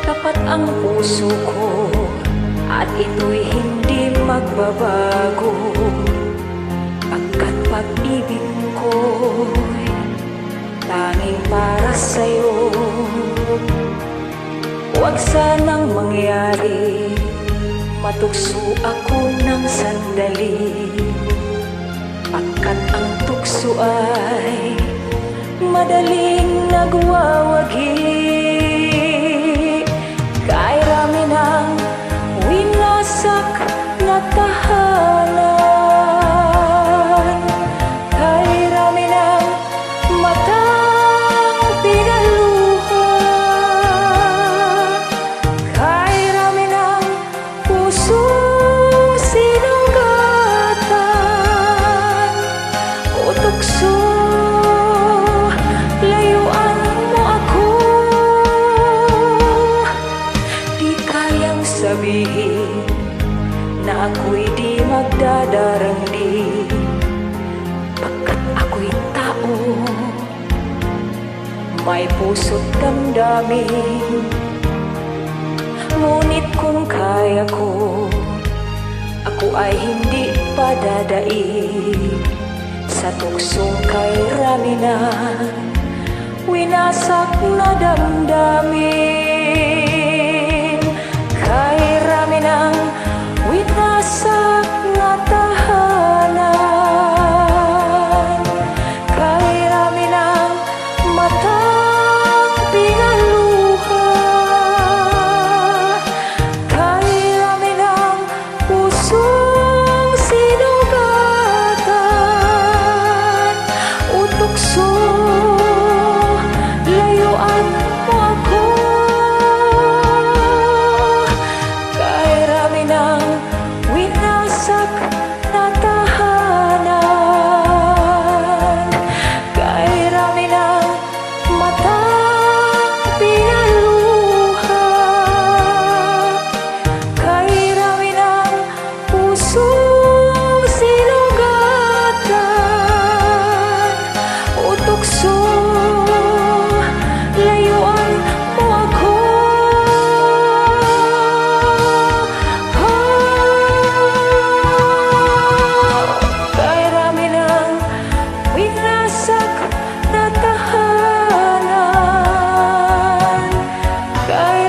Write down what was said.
Tapat ang puso ko at ito'y hindi magbabago, pagkat pag-ibig ko'y tanging para sa'yo. Huwag sanang mangyari, matukso ako ng sandali, pagkat ang tukso ay madaling nagwawagi. Kahit rami ng winasak na tahanan, kahit rami ng matang pinaluha, kahit rami ng pusong sinugatan o tukso, layuan mo ako. Di kayang sabihin na ako'y di magdadarangli, pagkat ako'y tao, may puso't damdamin. Ngunit kung kaya ko, ako ay hindi padadaig sa tuksong kay rami na winasak na damdamin. Kay rami ng winasak na tahanan, kay rami ng matang pinaluha, kay rami ng pusong sinugatan o tukso, layuan mo ako. Kay rami ng winasak na tahanan, kay rami ng matang pinaluha, kay rami ng pusong sinugatan o tukso, layuan mo ako. Kay rami ng winasak na tahanan, kay